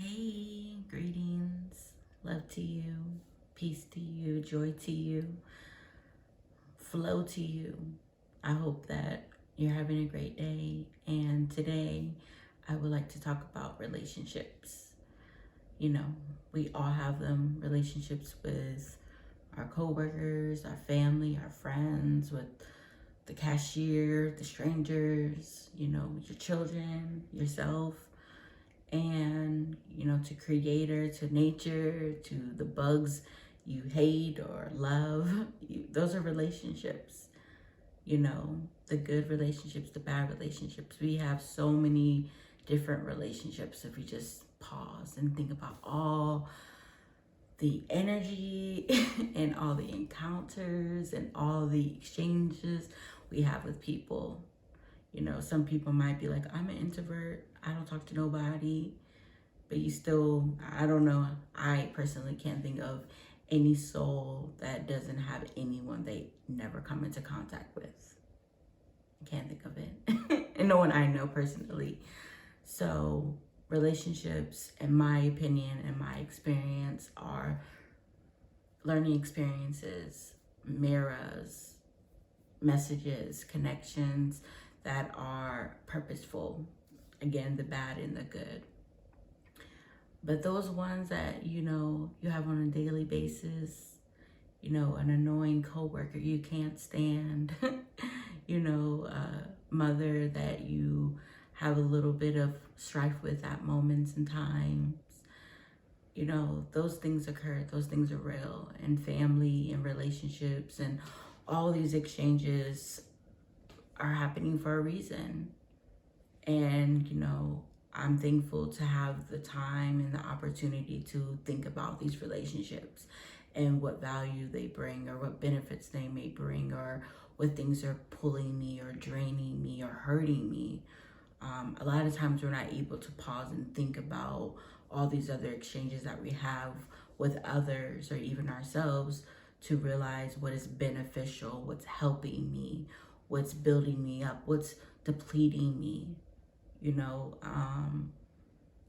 Hey, greetings, love to you, peace to you, joy to you, flow to you. I hope that you're having a great day. And today I would like to talk about relationships. You know, we all have them, relationships with our coworkers, our family, our friends, with the cashier, the strangers, your children, yourself, and to creator, to nature, to the bugs you hate or love. Those are relationships. The good relationships, the bad relationships. We have so many different relationships if we just pause and think about all the energy and all the encounters and all the exchanges we have with people. Some people might be like, I'm an introvert, I don't talk to nobody, but you still, I don't know, I personally can't think of any soul that doesn't have anyone they never come into contact with. I can't think of it. And no one I know personally. So relationships, in my opinion and my experience, are learning experiences, mirrors, messages, connections that are purposeful. Again, the bad and the good. But those ones that, you have on a daily basis, an annoying coworker you can't stand, a mother that you have a little bit of strife with at moments and times, those things occur, those things are real. And family and relationships and all these exchanges are happening for a reason. And, I'm thankful to have the time and the opportunity to think about these relationships and what value they bring, or what benefits they may bring, or what things are pulling me or draining me or hurting me. A lot of times we're not able to pause and think about all these other exchanges that we have with others or even ourselves, to realize what is beneficial, what's helping me, what's building me up, what's depleting me.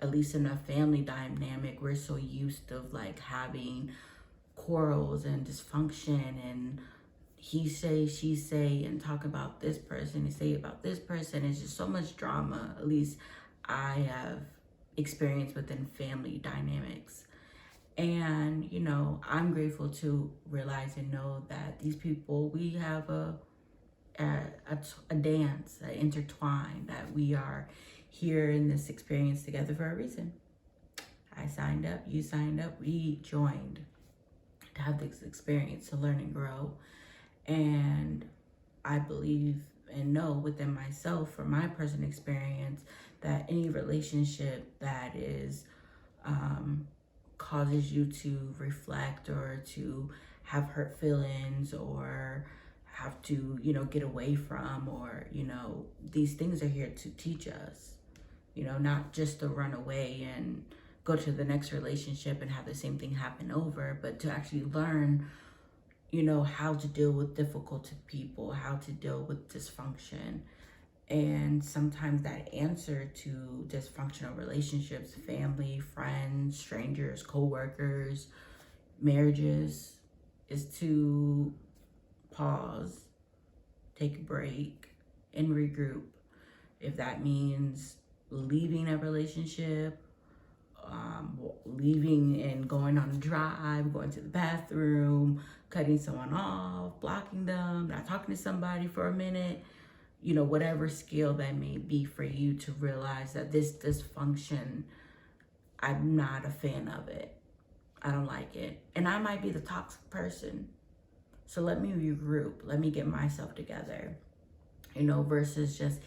At least in a family dynamic, we're so used to like having quarrels and dysfunction and he say, she say, and talk about this person and say about this person. It's just so much drama. At least I have experienced within family dynamics. And, I'm grateful to realize and know that these people, we have a dance, intertwined, that we are here in this experience together for a reason. I signed up, you signed up, we joined to have this experience, to learn and grow. And I believe and know within myself, from my personal experience, that any relationship that is causes you to reflect or to have hurt feelings or have to, get away from, or, these things are here to teach us, not just to run away and go to the next relationship and have the same thing happen over, but to actually learn, how to deal with difficult people, how to deal with dysfunction. And sometimes that answer to dysfunctional relationships, family, friends, strangers, co-workers, marriages, is to pause, take a break, and regroup. If that means leaving a relationship, leaving and going on a drive, going to the bathroom, cutting someone off, blocking them, not talking to somebody for a minute, whatever skill that may be for you, to realize that this dysfunction, I'm not a fan of it. I don't like it. And I might be the toxic person. So let me regroup. Let me get myself together, versus just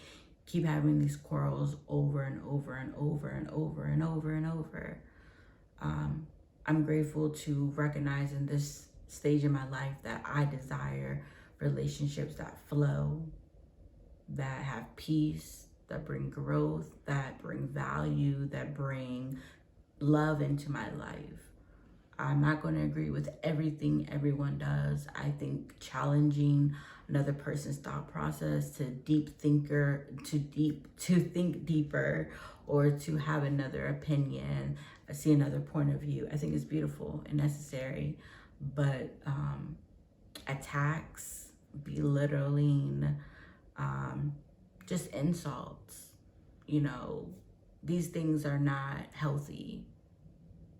keep having these quarrels over and over and over and over and over and over. I'm grateful to recognize in this stage in my life that I desire relationships that flow, that have peace, that bring growth, that bring value, that bring love into my life. I'm not going to agree with everything everyone does. I think challenging another person's thought process, to think deeper, or to have another opinion, see another point of view. I think it's beautiful and necessary. But attacks, belittling, just insults, you know, these things are not healthy.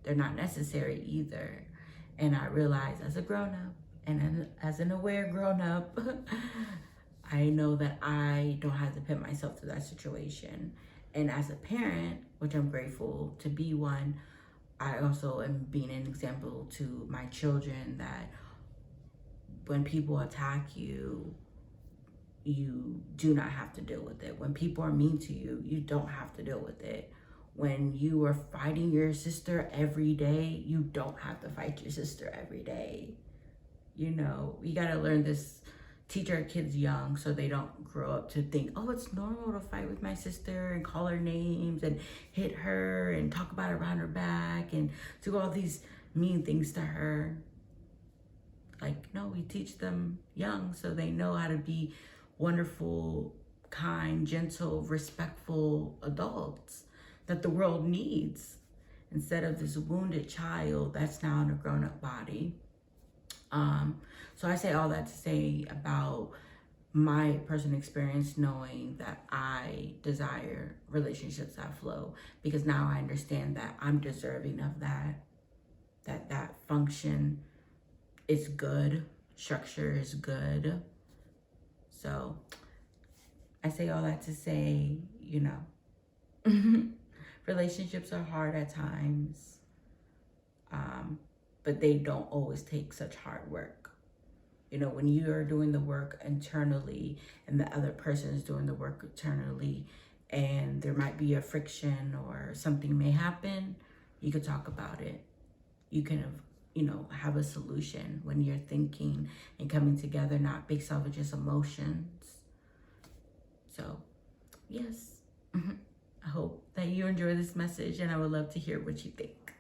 They're not necessary either. And I realize as a grown-up and as an aware grown-up, I know that I don't have to put myself through that situation. And as a parent, which I'm grateful to be one, I also am being an example to my children that when people attack you, you do not have to deal with it. When people are mean to you, you don't have to deal with it. When you are fighting your sister every day, you don't have to fight your sister every day. You know, you got to learn this, teach our kids young so they don't grow up to think, oh, it's normal to fight with my sister and call her names and hit her and talk about her behind her back and do all these mean things to her. Like, no, we teach them young so they know how to be wonderful, kind, gentle, respectful adults that the world needs, instead of this wounded child that's now in a grown-up body. So I say all that to say about my personal experience, knowing that I desire relationships that flow, because now I understand that I'm deserving of that function is good, structure is good. So I say all that to say, you know, relationships are hard at times, but they don't always take such hard work. You know, when you are doing the work internally and the other person is doing the work internally, and there might be a friction or something may happen, you could talk about it. You can, you know, have a solution when you're thinking and coming together, not based off of just emotions. So, yes, I hope that you enjoy this message, and I would love to hear what you think.